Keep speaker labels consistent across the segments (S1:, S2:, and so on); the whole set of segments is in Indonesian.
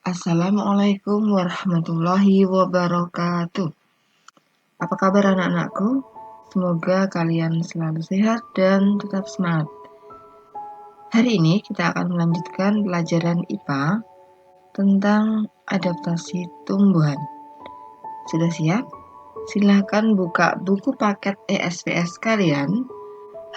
S1: Assalamualaikum warahmatullahi wabarakatuh. Apa kabar anak-anakku? Semoga kalian selalu sehat dan tetap semangat. Hari ini kita akan melanjutkan pelajaran IPA tentang adaptasi tumbuhan. Sudah siap? Silahkan buka buku paket ESPS kalian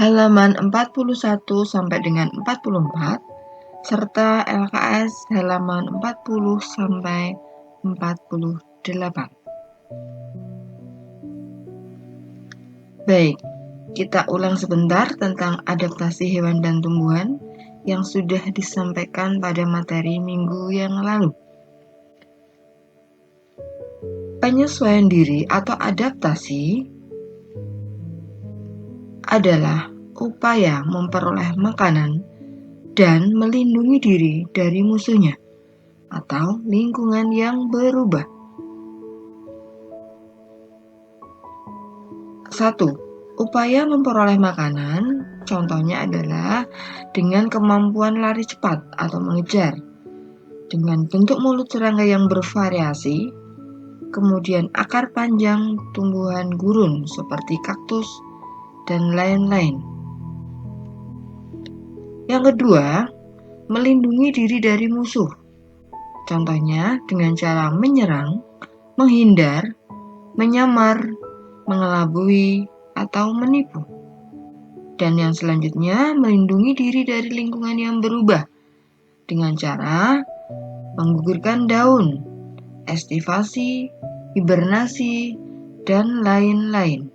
S1: halaman 41 sampai dengan 44 serta LKS halaman 40 sampai 48. Baik, kita ulang sebentar tentang adaptasi hewan dan tumbuhan yang sudah disampaikan pada materi minggu yang lalu. Penyesuaian diri atau adaptasi adalah upaya memperoleh makanan dan melindungi diri dari musuhnya atau lingkungan yang berubah. 1. Upaya memperoleh makanan, contohnya adalah dengan kemampuan lari cepat atau mengejar, dengan bentuk mulut serangga yang bervariasi, kemudian akar panjang tumbuhan gurun seperti kaktus, dan lain-lain. Yang kedua, melindungi diri dari musuh, contohnya dengan cara menyerang, menghindar, menyamar, mengelabui, atau menipu. Dan yang selanjutnya, melindungi diri dari lingkungan yang berubah dengan cara menggugurkan daun, estivasi, hibernasi, dan lain-lain.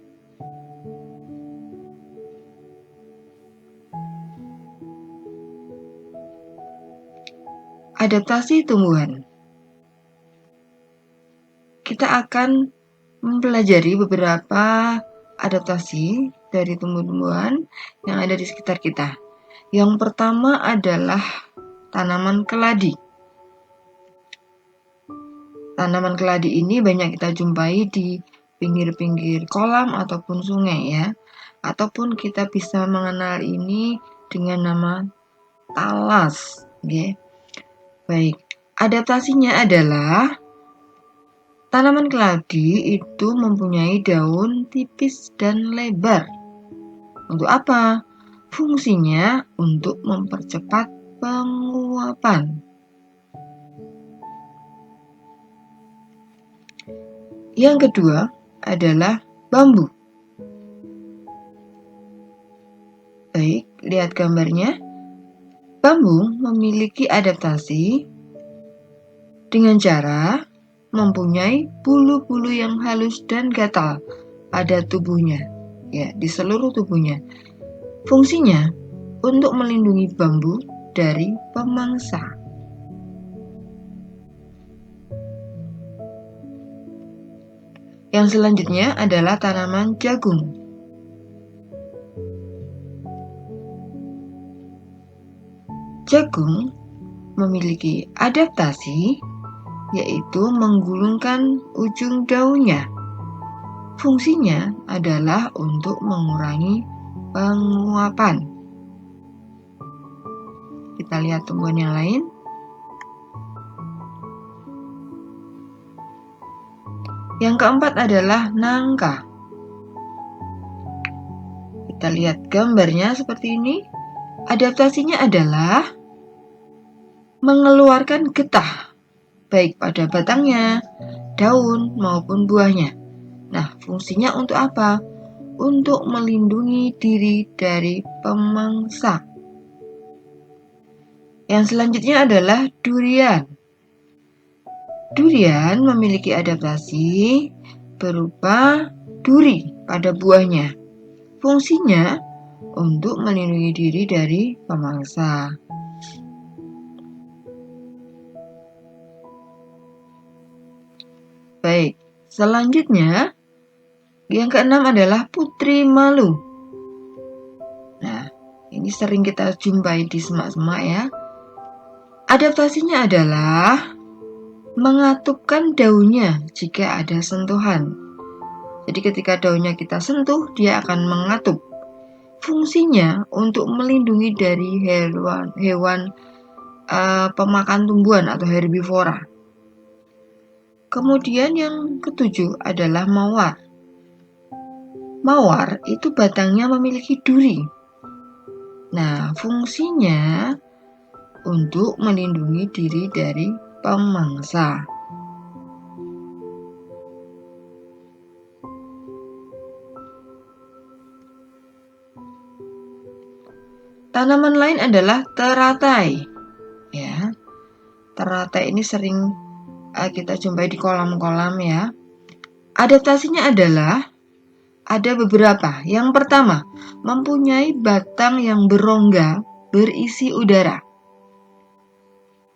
S1: Adaptasi tumbuhan. Kita akan mempelajari beberapa adaptasi dari tumbuh-tumbuhan yang ada di sekitar kita. Yang pertama adalah tanaman keladi. Tanaman keladi ini banyak kita jumpai di pinggir-pinggir kolam ataupun sungai ya. Ataupun kita bisa mengenal ini dengan nama talas. Okay. Baik, adaptasinya adalah tanaman keladi itu mempunyai daun tipis dan lebar. Untuk apa? Fungsinya untuk mempercepat penguapan. Yang kedua adalah bambu. Baik, lihat gambarnya. Bambu memiliki adaptasi dengan cara mempunyai bulu-bulu yang halus dan gatal pada tubuhnya, ya, di seluruh tubuhnya. Fungsinya untuk melindungi bambu dari pemangsa. Yang selanjutnya adalah tanaman jagung. Jagung memiliki adaptasi yaitu menggulungkan ujung daunnya. Fungsinya adalah untuk mengurangi penguapan. Kita lihat tumbuhan yang lain. Yang keempat adalah nangka. Kita lihat gambarnya seperti ini. Adaptasinya adalah mengeluarkan getah, baik pada batangnya, daun, maupun buahnya. Nah, fungsinya untuk apa? Untuk melindungi diri dari pemangsa. Yang selanjutnya adalah durian. Durian memiliki adaptasi berupa duri pada buahnya. Fungsinya untuk melindungi diri dari pemangsa. Baik, selanjutnya yang keenam adalah putri malu. Nah, ini sering kita jumpai di semak-semak ya. Adaptasinya adalah mengatupkan daunnya jika ada sentuhan. Jadi ketika daunnya kita sentuh, dia akan mengatup. Fungsinya untuk melindungi dari hewan pemakan tumbuhan atau herbivora. Kemudian yang ketujuh adalah mawar. Mawar itu batangnya memiliki duri. Nah, fungsinya untuk melindungi diri dari pemangsa. Tanaman lain adalah teratai. Ya, teratai ini sering kita jumpai di kolam-kolam ya. Adaptasinya adalah ada beberapa. Yang pertama, mempunyai batang yang berongga berisi udara.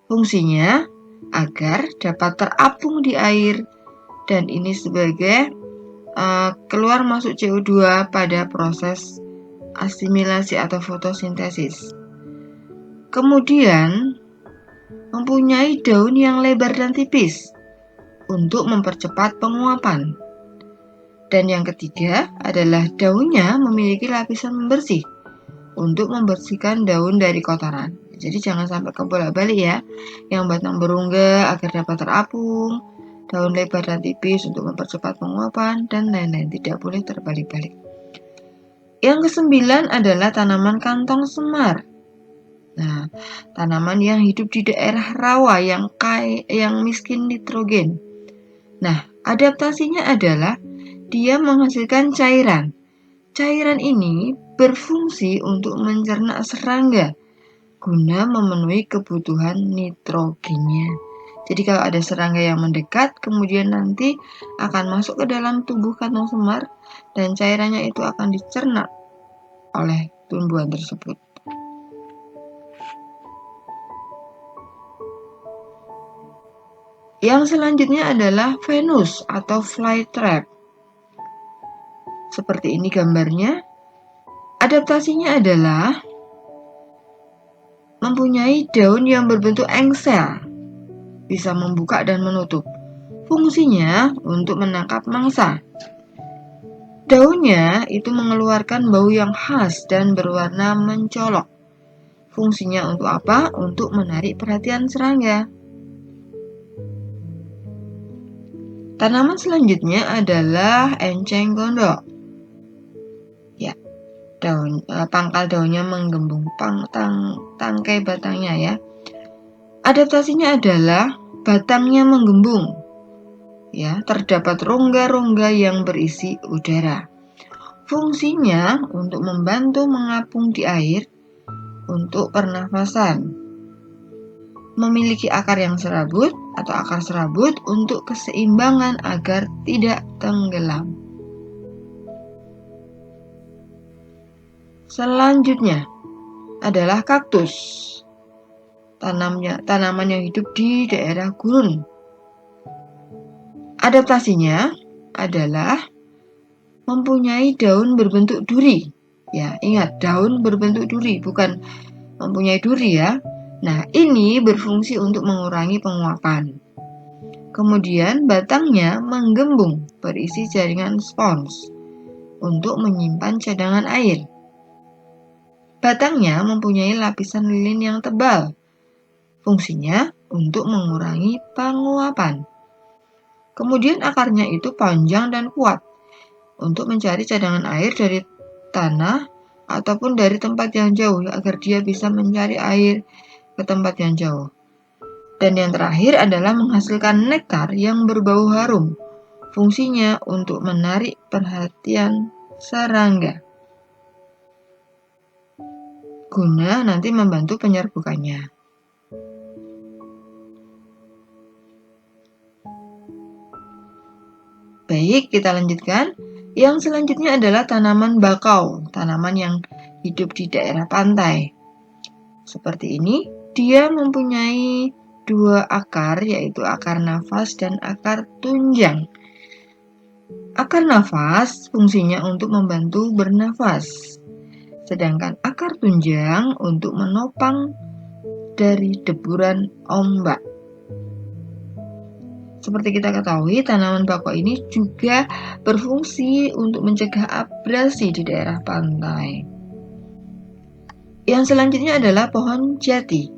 S1: Fungsinya agar dapat terapung di air dan ini sebagai keluar masuk CO2 pada proses asimilasi atau fotosintesis. Kemudian mempunyai daun yang lebar dan tipis untuk mempercepat penguapan. Dan yang ketiga adalah daunnya memiliki lapisan pembersih untuk membersihkan daun dari kotoran. Jadi jangan sampai kebolak-balik ya. Yang batang berongga agar dapat terapung, daun lebar dan tipis untuk mempercepat penguapan, dan lain-lain. Tidak boleh terbalik-balik. Yang kesembilan adalah tanaman kantong semar. Nah, tanaman yang hidup di daerah rawa yang miskin nitrogen. Nah, adaptasinya adalah dia menghasilkan cairan. Cairan ini berfungsi untuk mencerna serangga guna memenuhi kebutuhan nitrogennya. Jadi kalau ada serangga yang mendekat, kemudian nanti akan masuk ke dalam tubuh kantong semar dan cairannya itu akan dicerna oleh tumbuhan tersebut. Yang selanjutnya adalah Venus atau flytrap. Seperti ini gambarnya. Adaptasinya adalah mempunyai daun yang berbentuk engsel, bisa membuka dan menutup. Fungsinya untuk menangkap mangsa. Daunnya itu mengeluarkan bau yang khas dan berwarna mencolok. Fungsinya untuk apa? Untuk menarik perhatian serangga. Tanaman selanjutnya adalah enceng gondok. Ya, pangkal daunnya menggembung tangkai batangnya ya. Adaptasinya adalah batangnya menggembung. Ya, terdapat rongga-rongga yang berisi udara. Fungsinya untuk membantu mengapung di air untuk pernafasan. Memiliki akar yang serabut atau akar serabut untuk keseimbangan agar tidak tenggelam. Selanjutnya adalah kaktus. Tanaman yang hidup di daerah gurun. Adaptasinya adalah mempunyai daun berbentuk duri. Ya, ingat daun berbentuk duri, bukan mempunyai duri ya. Nah, ini berfungsi untuk mengurangi penguapan. Kemudian batangnya menggembung berisi jaringan spons untuk menyimpan cadangan air. Batangnya mempunyai lapisan lilin yang tebal. Fungsinya untuk mengurangi penguapan. Kemudian akarnya itu panjang dan kuat untuk mencari cadangan air dari tanah ataupun dari tempat yang jauh agar dia bisa mencari air ke tempat yang jauh. Dan yang terakhir adalah menghasilkan nektar yang berbau harum. Fungsinya untuk menarik perhatian serangga guna nanti membantu penyerbukannya. Baik, kita lanjutkan. Yang selanjutnya adalah tanaman bakau, tanaman yang hidup di daerah pantai. Seperti ini, dia mempunyai dua akar, yaitu akar nafas dan akar tunjang. Akar nafas fungsinya untuk membantu bernafas, sedangkan akar tunjang untuk menopang dari deburan ombak. Seperti kita ketahui, tanaman bakau ini juga berfungsi untuk mencegah abrasi di daerah pantai. Yang selanjutnya adalah pohon jati.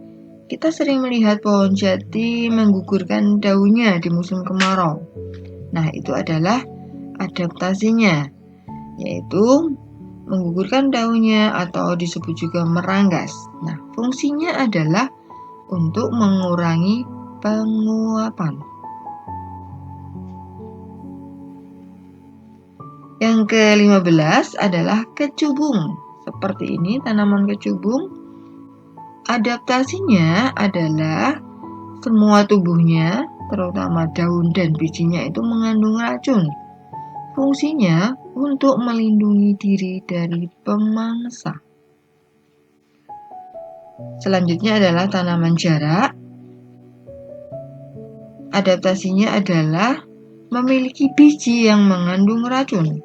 S1: Kita sering melihat pohon jati menggugurkan daunnya di musim kemarau. Nah, itu adalah adaptasinya, yaitu menggugurkan daunnya atau disebut juga meranggas. Nah, fungsinya adalah untuk mengurangi penguapan. Yang ke-15 adalah kecubung. Seperti ini tanaman kecubung. Adaptasinya adalah semua tubuhnya, terutama daun dan bijinya itu mengandung racun. Fungsinya untuk melindungi diri dari pemangsa. Selanjutnya adalah tanaman jarak. Adaptasinya adalah memiliki biji yang mengandung racun.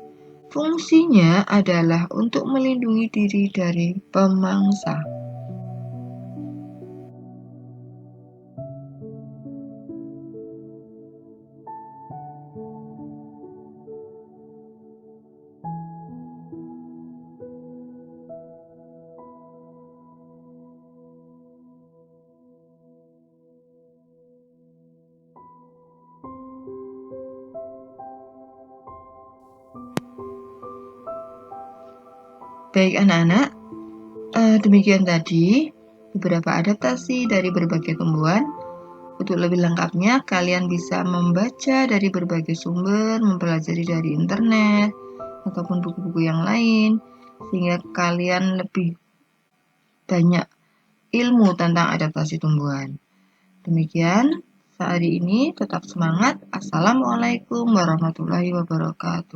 S1: Fungsinya adalah untuk melindungi diri dari pemangsa. Baik anak-anak, demikian tadi beberapa adaptasi dari berbagai tumbuhan. Untuk lebih lengkapnya, kalian bisa membaca dari berbagai sumber, mempelajari dari internet, ataupun buku-buku yang lain, sehingga kalian lebih banyak ilmu tentang adaptasi tumbuhan. Demikian, hari ini tetap semangat. Assalamualaikum warahmatullahi wabarakatuh.